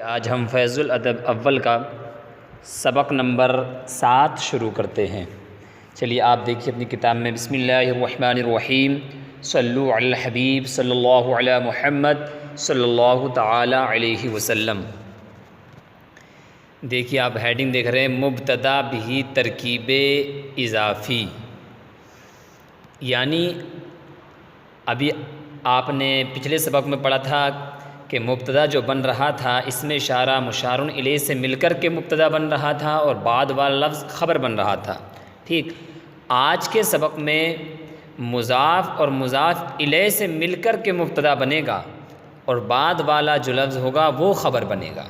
آج ہم فیض الادب اول کا سبق نمبر 7 شروع کرتے ہیں۔ چلیے آپ دیکھیے اپنی کتاب میں، بسم اللہ الرحمن الرحیم، صلو علی الحبیب صلی اللہ علی محمد صلی اللہ تعالی علیہ وسلم۔ دیکھیے آپ ہیڈنگ دیکھ رہے ہیں، مبتدا بھی ترکیب اضافی، یعنی ابھی آپ نے پچھلے سبق میں پڑھا تھا کہ مبتدا جو بن رہا تھا اس میں اشارہ مشار الیہ سے مل کر کے مبتدا بن رہا تھا اور بعد والا لفظ خبر بن رہا تھا، ٹھیک۔ آج کے سبق میں مضاف اور مضاف الیہ سے مل کر کے مبتدا بنے گا اور بعد والا جو لفظ ہوگا وہ خبر بنے گا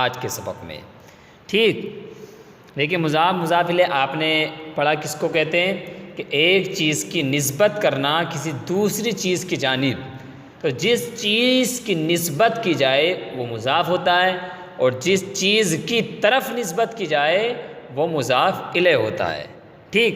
آج کے سبق میں، ٹھیک۔ دیکھیے مضاف الیہ آپ نے پڑھا کس کو کہتے ہیں کہ ایک چیز کی نسبت کرنا کسی دوسری چیز کی جانب، تو جس چیز کی نسبت کی جائے وہ مضاف ہوتا ہے اور جس چیز کی طرف نسبت کی جائے وہ مضاف الیہ ہوتا ہے، ٹھیک۔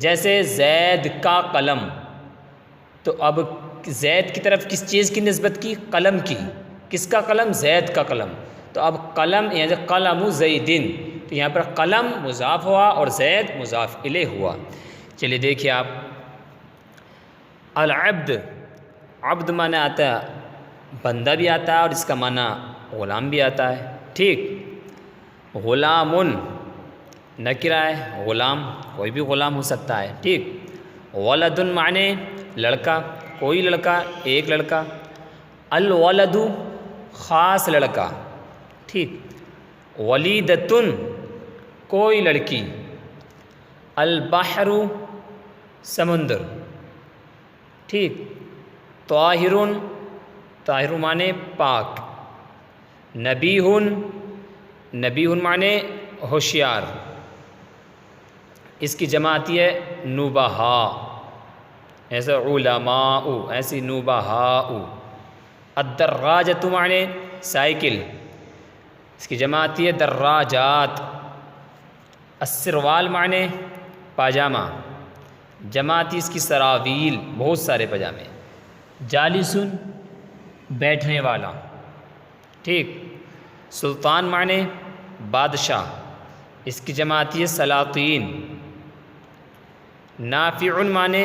جیسے زید کا قلم، تو اب زید کی طرف کس چیز کی نسبت کی؟ قلم کی۔ کس کا قلم؟ زید کا قلم۔ تو اب قلم یعنی قلم زیدن، تو یہاں پر قلم مضاف ہوا اور زید مضاف الیہ ہوا۔ چلیے دیکھیے آپ، العبد، عبد معنی آتا ہے بندہ بھی آتا ہے اور اس کا معنی غلام بھی آتا ہے، ٹھیک۔ غلامن نکرہ ہے، غلام کوئی بھی غلام ہو سکتا ہے، ٹھیک۔ ولدن معنی لڑکا، کوئی لڑکا، ایک لڑکا۔ الولد خاص لڑکا، ٹھیک۔ ولیدتن کوئی لڑکی۔ البحر سمندر، ٹھیک۔ طاہرن، طاہر معنی پاک۔ نبیہن، نبیہن معنی ہوشیار، اس کی جمع آتی ہے نبہا، ایسے علماء، ایسی نبہاء۔ الدراجۃ معنی سائیکل، اس کی جمع آتی ہے دراجات۔ السروال معنی پاجامہ، جمع آتی اس کی سراویل، بہت سارے پاجامے۔ جالسن بیٹھنے والا، ٹھیک۔ سلطان معنی بادشاہ، اس کی جمع آتی ہے سلاطین۔ نافع معنی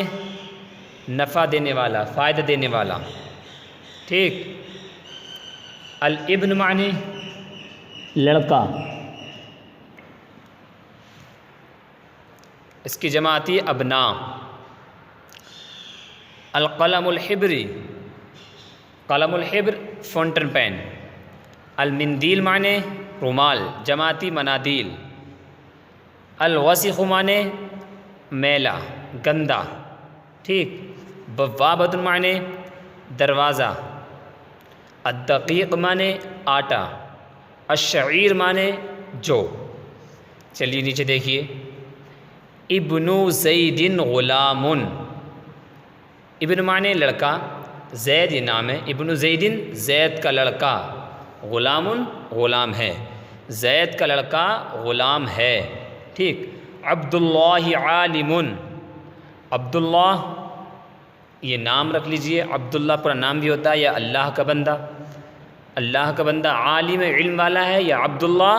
نفع دینے والا، فائدہ دینے والا، ٹھیک۔ الابن معنی لڑکا، اس کی جمع آتی ہے ابناء۔ القلم الحبری، قلم الحبر فونٹن پین۔ المندیل معنی رومال، جمع آتی منادیل۔ الوسخ معنی میلا، گندا، ٹھیک۔ بوابۃ معنی دروازہ۔ الدقیق معنی آٹا۔ الشعیر معنی جو۔ چلیے نیچے دیکھیے، ابن زید غلام، ابن معنی لڑکا، زید یہ نام ہے، ابن زیدن زید کا لڑکا، غلام غلام ہے، زید کا لڑکا غلام ہے، ٹھیک۔ عبداللہ عالم، عبداللہ یہ نام رکھ لیجئے، عبداللہ پورا نام بھی ہوتا ہے، یا اللہ کا بندہ، اللہ کا بندہ عالم علم والا ہے، یا عبداللہ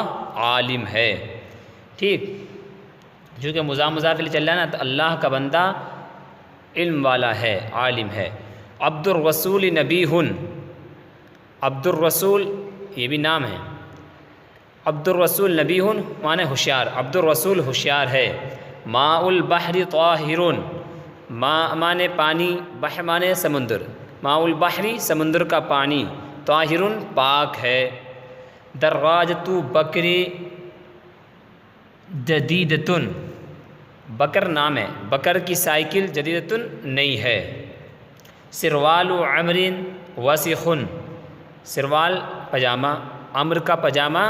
عالم ہے، ٹھیک۔ چونکہ مضاف الیہ چل رہا ہے نا، تو اللہ کا بندہ علم والا ہے، عالم ہے۔ عبد الرسول نبیہن، عبد الرسول یہ بھی نام ہے، عبد الرسول نبیہن معنی ہوشیار، عبد الرسول ہوشیار ہے۔ ماء البحر طاہرن، ماء معنی پانی، بحر معنی سمندر، ماء البحر سمندر کا پانی، طاہرن پاک ہے۔ دراجۃ بکری جدیدتن، بکر نام ہے، بکر کی سائیکل، جدیدتن نئی ہے۔ سروال عمر وسخن، سروال پاجامہ، عمر کا پاجامہ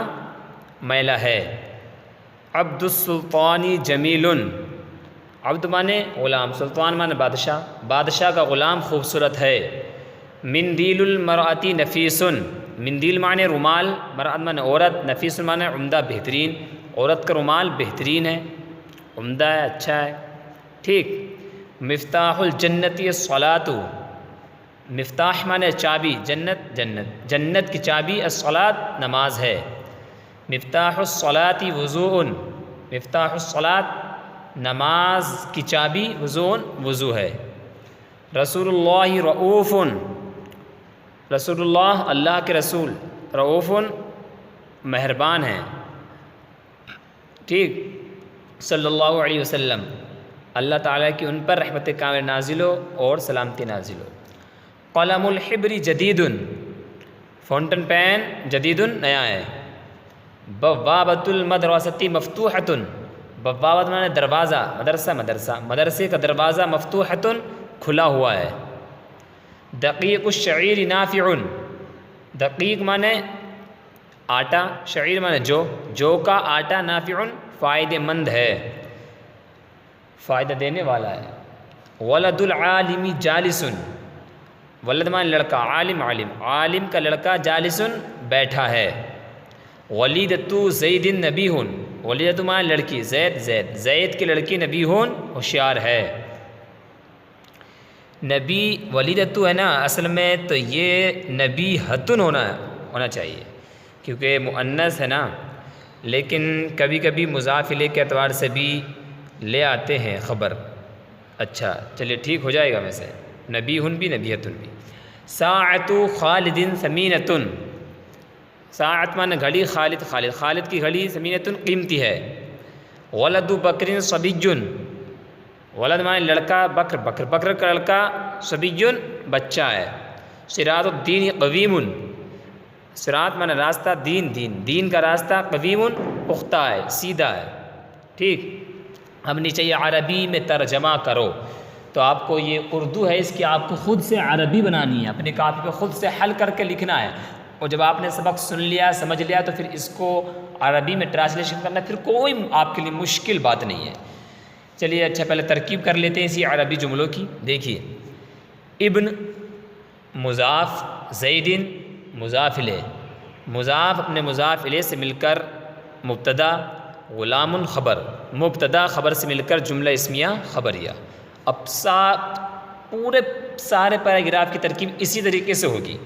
میلا ہے۔ عبد السلطان جمیل، عبد معنی غلام، سلطان معنی بادشاہ، بادشاہ کا غلام خوبصورت ہے۔ مندیل المرأۃ نفیس، مندیل معنی رومال، مرأۃ معنی عورت، نفیس معنی عمدہ بہترین، عورت کا رومال بہترین ہے، عمدہ ہے، اچھا ہے، ٹھیک۔ مفتاح الجنت الصلاۃ، مفتاح مانے چابی، جنت کی چابی الصلاۃ نماز ہے۔ مفتاح الصلاۃ وضوء، مفتاح الصلاۃ نماز کی چابی وضو ہے۔ رسول اللہ رؤوف، رسول اللہ کے رسول رؤوف مہربان ہیں، ٹھیک، صلی اللہ علیہ وسلم، اللہ تعالیٰ کی ان پر رحمت کامل نازل ہو اور سلامتی نازل ہو۔ قلم الحبر جدید، فاؤنٹن پین جدید نیا ہے۔ بوابۃ المدرسۃ مفتوحۃ، بوابۃ مانے دروازہ، مدرسے کا دروازہ مفتوحۃ کھلا ہوا ہے۔ دقیق الشعیر نافع، دقیق مانے آٹا، شعیر مانے جو کا آٹا، نافع فائدہ مند ہے، فائدہ دینے والا ہے۔ ولد العالم جالس، ولد مانے لڑکا، عالم کا لڑکا، جالس بیٹھا ہے۔ ولیدۃ زید نبیہ، ولیدۃ مانے لڑکی، زید کی لڑکی، نبیہ ہوشیار ہے۔ نبی ولیدۃ ہے نا، اصل میں تو یہ نبیہۃ ہونا چاہیے کیونکہ مؤنث ہے نا، لیکن کبھی کبھی مضاف الیہ کے اعتبار سے بھی لے آتے ہیں خبر۔ اچھا چلیے ٹھیک ہو جائے گا ویسے، نبیہ بھی نبیہۃ بھی۔ ساعۃ خالد ثمینۃ، ساعت مانے گھڑی، خالد کی گھڑی، ثمینۃ قیمتی ہے۔ ولد بکر صبی، ولد مانے لڑکا، بکر کا لڑکا، صبی بچہ ہے۔ صراط الدین قویم، صراط مانے راستہ، دین کا راستہ، قویم پختہ ہے، سیدھا ہے، ٹھیک۔ اب نیچے یہ عربی میں ترجمہ کرو، تو آپ کو یہ اردو ہے، اس کی آپ کو خود سے عربی بنانی ہے، اپنی کاپی پہ خود سے حل کر کے لکھنا ہے، اور جب آپ نے سبق سن لیا، سمجھ لیا، تو پھر اس کو عربی میں ٹرانسلیشن کرنا پھر کوئی آپ کے لیے مشکل بات نہیں ہے۔ چلیے اچھا پہلے ترکیب کر لیتے ہیں اسی عربی جملوں کی۔ دیکھیے، ابن مضاف، زید مضاف الیہ، مضاف اپنے مضاف الیہ سے مل کر مبتدا، غلام خبر، مبتدا خبر سے مل کر جملہ اسمیہ خبریہ۔ اب پورے سارے پیراگراف کی ترکیب اسی طریقے سے ہوگی،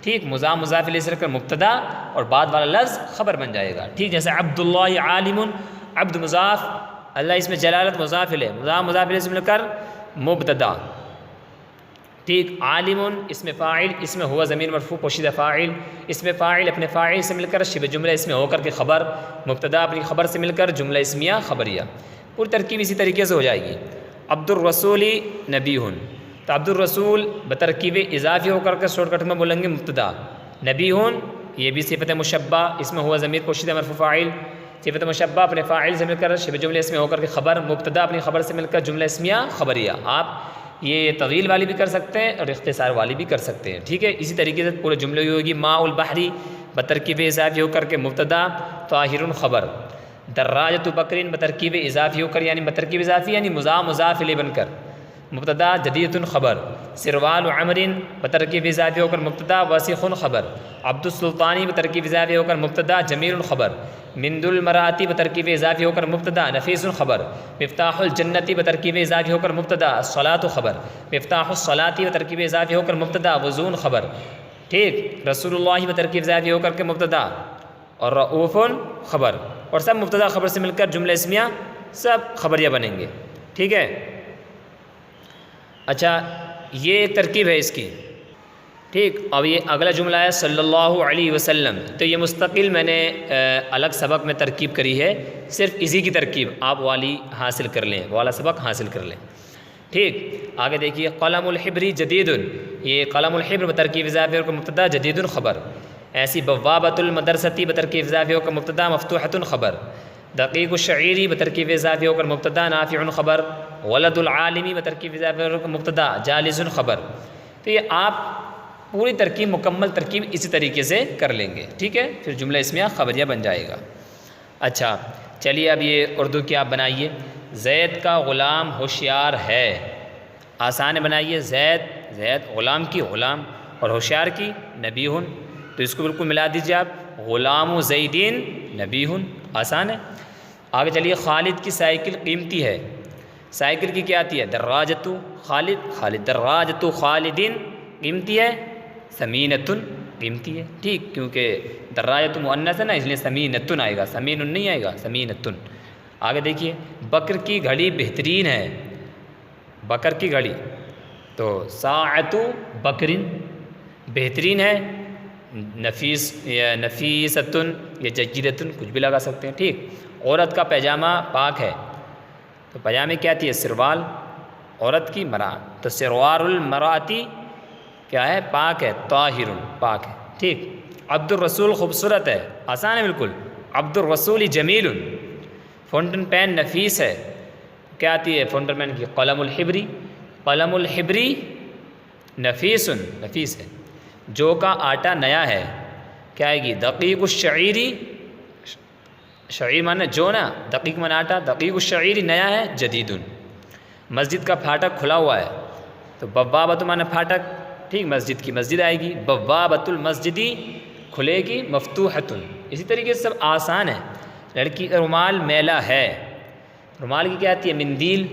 ٹھیک۔ مضاف الیہ سے لے کر مبتدا اور بعد والا لفظ خبر بن جائے گا، ٹھیک۔ جیسے عبداللہ عالم، عبد مضاف، اللہ اس میں جلالت مضاف الیہ، مضاف الیہ سے مل کر مبتدا، ٹھیک۔ عالم اس میں فاعل، اس میں ہوا ضمیر مرفوع پوشیدہ فاعل، اس میں فاعل اپنے فاعل سے مل کر شبہ جملہ اس میں ہو کر کے خبر، مبتدا اپنی خبر سے مل کر جملہ اسمیہ خبریہ، پوری ترکیب اسی طریقے سے ہو جائے گی۔ عبد الرسول نبیہ، تو عبد الرسول بترکیب اضافی ہو کر کے شارٹ کٹ میں بولیں گے مبتدا، نبیہ یہ بھی صفت مشبہ، اس میں ہوا ضمیر پوشیدہ مرفوع فاعل، صفت مشبہ اپنے فاعل سے مل کر شبہ جملہ اس میں ہو کر کے خبر، مبتدا اپنی خبر سے مل کر جملہ اسمیہ خبریہ۔ آپ یہ طویل والی بھی کر سکتے ہیں اور اختصار والی بھی کر سکتے ہیں، ٹھیک ہے۔ اسی طریقے سے پورے جملے کی ہوگی، ماء البحری بترکیب اضافی ہو کر کے مبتدا، طاہر خبر، دراجۃ بکر بترکیب اضافی ہو کر، یعنی بترکیب اضافی یعنی مضاف الیہ بن کر مبتدا، جدید خبر، سروال عمر بترکیب اضافی ہو کر مبتدا، وسیخ خبر، عبد السلطانی بترکیب اضافی ہو کر مبتدا، جمیل خبر، مند المراتی بترکیب اضافی ہو کر مبتدا، نفیس خبر، مفتاح الجنتی بترکیب اضافی ہو کر مبتدا، الصلاۃ خبر، مفتاح الصلاۃ بترکیب اضافی ہو کر مبتدا، وضون خبر، ٹھیک۔ رسول اللہ بترکیب اضافی ہو کر کے مبتدا، اور رؤوف خبر، اور سب مبتدا خبر سے مل کر جملہ اسمیہ سب خبریہ بنیں گے، ٹھیک ہے۔ اچھا یہ ایک ترکیب ہے اس کی، ٹھیک۔ اب یہ اگلا جملہ ہے صلی اللہ علیہ وسلم، تو یہ مستقل میں نے الگ سبق میں ترکیب کری ہے، صرف اسی کی ترکیب آپ والی حاصل کر لیں، والا سبق حاصل کر لیں، ٹھیک۔ آگے دیکھیے، قلم الحبر جدید، یہ قلم الحبر بترکیب اضافی ہو کر مبتدا، جدید خبر۔ ایسی بوابۃ المدرسۃ بترکیب اضافی ہو کر مبتدا، مفتوحۃ خبر۔ دقیق الشعیر بترکیب اضافی ہو کر مبتدا، نافع خبر۔ ولد العالمی بترکیب اضافی ہو کر مبتدا، جالس خبر۔ تو یہ آپ پوری ترکیب، مکمل ترکیب اسی طریقے سے کر لیں گے، ٹھیک ہے، پھر جملہ اسمیہ خبریہ بن جائے گا۔ اچھا چلیے اب یہ اردو کی آپ بنائیے، زید کا غلام ہوشیار ہے، آسان بنائیے، زید غلام کی غلام اور ہوشیار کی نبیہ، تو اس کو بالکل ملا دیجیے آپ، غلام زیدین نبیہ، آسان ہے۔ آگے چلیے، خالد کی سائیکل قیمتی ہے، سائیکل کی کیا آتی ہے، دراجۃ خالد، دراجۃ خالدین قیمتی ہے، ثمینتن قیمتی ہے، ٹھیک، کیونکہ درایت مؤنث ہے نا، اس لیے ثمینتن آئے گا، ثمین نہیں آئے گا، ثمینتن۔ آگے دیکھیے، بکر کی گھڑی بہترین ہے، بکر کی گھڑی، تو ساعت بکرن بہترین ہے، نفیس یا نفیستن یا جیدتن کچھ بھی لگا سکتے ہیں، ٹھیک۔ عورت کا پیجامہ پاک ہے، تو پیجامے کیا آتی ہے؟ سروال، عورت کی مراد، تو سروار المراتی کیا ہے؟ پاک ہے، طاہر پاک ہے، ٹھیک۔ عبد الرسول خوبصورت ہے، آسان ہے بالکل، عبد الرسول جمیل۔ فاؤنٹن پین نفیس ہے، کیا آتی ہے فاؤنٹن پین کی؟ قلم الحبری، قلم الحبری نفیس، نفیس ہے۔ جو کا آٹا نیا ہے، کیا آئے گی؟ دقیق الشعیری، شعیر مانا جو نا، دقیق مانا آٹا، دقیق الشعیری نیا ہے، جدید۔ مسجد کا پھاٹک کھلا ہوا ہے، تو بوابۃ مانا پھاٹک، ٹھیک، مسجد کی مسجد آئے گی، بوابۃ المسجدی کھلے گی، مفتوحۃ۔ اسی طریقے سے سب آسان ہے۔ لڑکی کا رومال میلا ہے، رومال کی کیا آتی ہے؟ مندیل،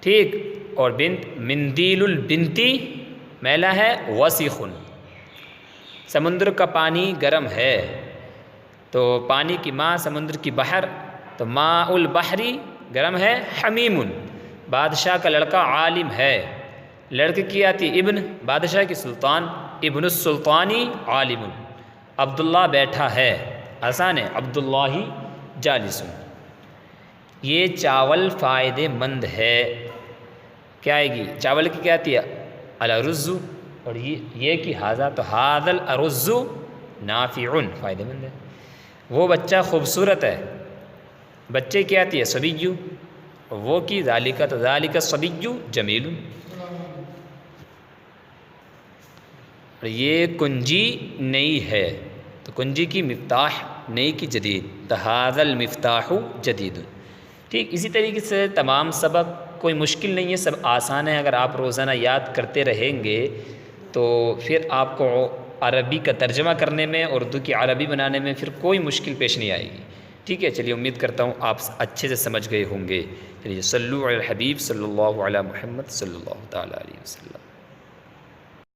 ٹھیک، اور بنت، مندیل البنتی میلا ہے، وسیخ۔ سمندر کا پانی گرم ہے، تو پانی کی ماں، سمندر کی بحر، تو ماء البحری گرم ہے، حمیم۔ بادشاہ کا لڑکا عالم ہے، لڑکے کی آتی ابن، بادشاہ کی سلطان، ابن السلطانی عالم۔ عبداللہ بیٹھا ہے، آسان ہے، عبداللہ جالس۔ یہ چاول فائدہ مند ہے، کیا آئے گی؟ چاول کی کیا آتی ہے؟ الارز، اور یہ کی ہاذا، تو ھذا الارز نافع، فائدہ مند ہے۔ وہ بچہ خوبصورت ہے، بچے کی آتی ہے؟ صبی، وہ کی ذالک، تو ذالک الصبی جمیل۔ اور یہ کنجی نئی ہے، تو کنجی کی مفتاح نئی کی جدید، تو ھذا المفتاح جدید، ٹھیک۔ اسی طریقے سے تمام سبق، کوئی مشکل نہیں ہے، سب آسان ہے۔ اگر آپ روزانہ یاد کرتے رہیں گے تو پھر آپ کو عربی کا ترجمہ کرنے میں، اردو کی عربی بنانے میں پھر کوئی مشکل پیش نہیں آئے گی، ٹھیک ہے۔ چلیے، امید کرتا ہوں آپ اچھے سے سمجھ گئے ہوں گے۔ چلیے، صلو علی الحبیب صلی اللہ علی محمد صلی اللہ تعالیٰ علیہ وسلم۔